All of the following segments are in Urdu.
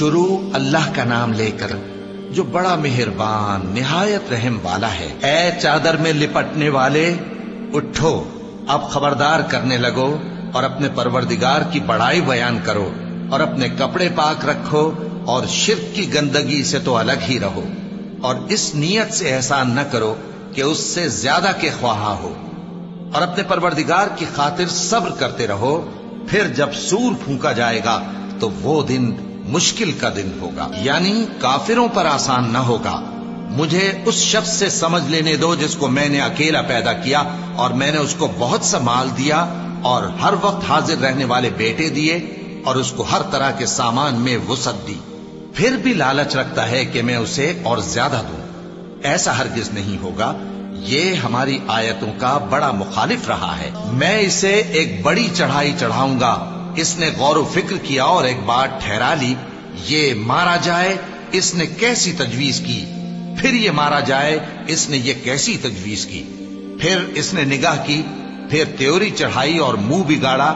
شروع اللہ کا نام لے کر جو بڑا مہربان نہایت رحم والا ہے۔ اے چادر میں لپٹنے والے، اٹھو، اب خبردار کرنے لگو اور اپنے پروردگار کی بڑائی بیان کرو، اور اپنے کپڑے پاک رکھو اور شرک کی گندگی سے تو الگ ہی رہو، اور اس نیت سے احسان نہ کرو کہ اس سے زیادہ کے خواہاں ہو، اور اپنے پروردگار کی خاطر صبر کرتے رہو۔ پھر جب سور پھونکا جائے گا تو وہ دن مشکل کا دن ہوگا، یعنی کافروں پر آسان نہ ہوگا۔ مجھے اس شخص سے سمجھ لینے دو جس کو میں نے اکیلا پیدا کیا، اور میں نے اس کو بہت سا مال دیا اور ہر وقت حاضر رہنے والے بیٹے دیے، اور اس کو ہر طرح کے سامان میں وسعت دی، پھر بھی لالچ رکھتا ہے کہ میں اسے اور زیادہ دوں۔ ایسا ہرگز نہیں ہوگا، یہ ہماری آیتوں کا بڑا مخالف رہا ہے۔ میں اسے ایک بڑی چڑھائی چڑھاؤں گا۔ اس نے غور و فکر کیا اور ایک بات ٹھہرا لی، یہ مارا جائے، اس نے کیسی تجویز کی، پھر یہ مارا جائے، اس نے یہ کیسی تجویز کی۔ پھر اس نے نگاہ کی، پھر تیوری چڑھائی اور منہ بگاڑا،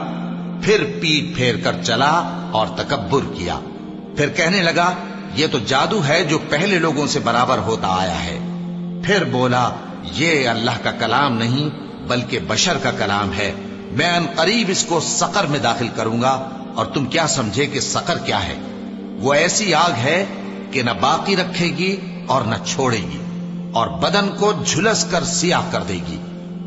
پھر پیٹ پھیر کر چلا اور تکبر کیا، پھر کہنے لگا یہ تو جادو ہے جو پہلے لوگوں سے برابر ہوتا آیا ہے۔ پھر بولا یہ اللہ کا کلام نہیں بلکہ بشر کا کلام ہے، میں ان قریب اس کو سقر میں داخل کروں گا، اور تم کیا سمجھے کہ سقر کیا ہے؟ وہ ایسی آگ ہے کہ نہ باقی رکھے گی اور نہ چھوڑے گی، اور بدن کو جھلس کر سیاہ کر دے گی۔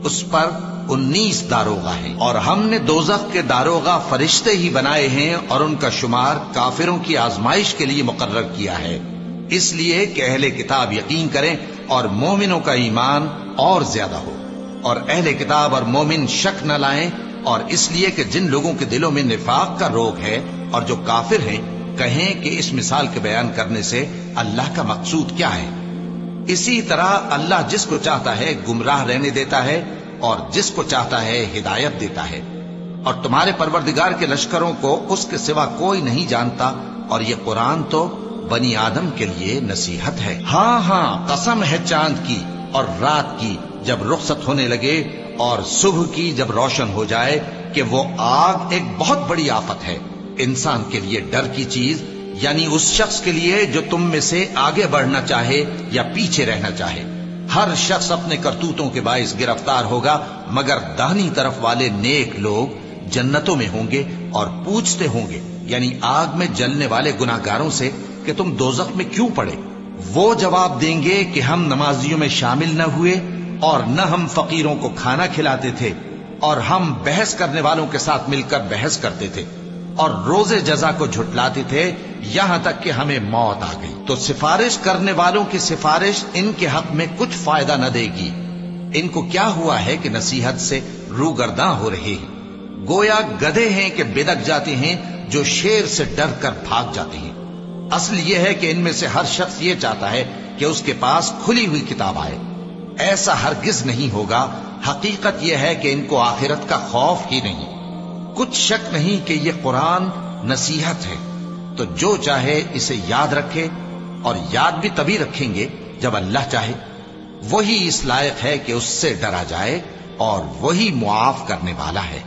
اس پر 19 داروغہ ہیں، اور ہم نے دوزخ کے داروغہ فرشتے ہی بنائے ہیں، اور ان کا شمار کافروں کی آزمائش کے لیے مقرر کیا ہے، اس لیے کہ اہل کتاب یقین کریں اور مومنوں کا ایمان اور زیادہ ہو، اور اہل کتاب اور مومن شک نہ لائیں، اور اس لیے کہ جن لوگوں کے دلوں میں نفاق کا روگ ہے اور جو کافر ہیں کہیں کہ اس مثال کے بیان کرنے سے اللہ کا مقصود کیا ہے۔ اسی طرح اللہ جس کو چاہتا ہے گمراہ رہنے دیتا ہے اور جس کو چاہتا ہے ہدایت دیتا ہے، اور تمہارے پروردگار کے لشکروں کو اس کے سوا کوئی نہیں جانتا، اور یہ قرآن تو بنی آدم کے لیے نصیحت ہے۔ ہاں ہاں، قسم ہے چاند کی اور رات کی جب رخصت ہونے لگے، اور صبح کی جب روشن ہو جائے، کہ وہ آگ ایک بہت بڑی آفت ہے، انسان کے لیے ڈر کی چیز، یعنی اس شخص کے لیے جو تم میں سے آگے بڑھنا چاہے یا پیچھے رہنا چاہے۔ ہر شخص اپنے کرتوتوں کے باعث گرفتار ہوگا، مگر داہنی طرف والے نیک لوگ جنتوں میں ہوں گے اور پوچھتے ہوں گے، یعنی آگ میں جلنے والے گناہگاروں سے، کہ تم دوزخ میں کیوں پڑے؟ وہ جواب دیں گے کہ ہم نمازیوں میں شامل نہ ہوئے، اور نہ ہم فقیروں کو کھانا کھلاتے تھے، اور ہم بحث کرنے والوں کے ساتھ مل کر بحث کرتے تھے، اور روز جزا کو جھٹلاتے تھے، یہاں تک کہ ہمیں موت آ گئی۔ تو سفارش کرنے والوں کی سفارش ان کے حق میں کچھ فائدہ نہ دے گی۔ ان کو کیا ہوا ہے کہ نصیحت سے روگرداں ہو رہے ہیں، گویا گدھے ہیں کہ بدک جاتے ہیں جو شیر سے ڈر کر بھاگ جاتے ہیں۔ اصل یہ ہے کہ ان میں سے ہر شخص یہ چاہتا ہے کہ اس کے پاس کھلی ہوئی کتاب آئے، ایسا ہرگز نہیں ہوگا۔ حقیقت یہ ہے کہ ان کو آخرت کا خوف ہی نہیں۔ کچھ شک نہیں کہ یہ قرآن نصیحت ہے، تو جو چاہے اسے یاد رکھے، اور یاد بھی تبھی رکھیں گے جب اللہ چاہے۔ وہی اس لائق ہے کہ اس سے ڈرا جائے، اور وہی معاف کرنے والا ہے۔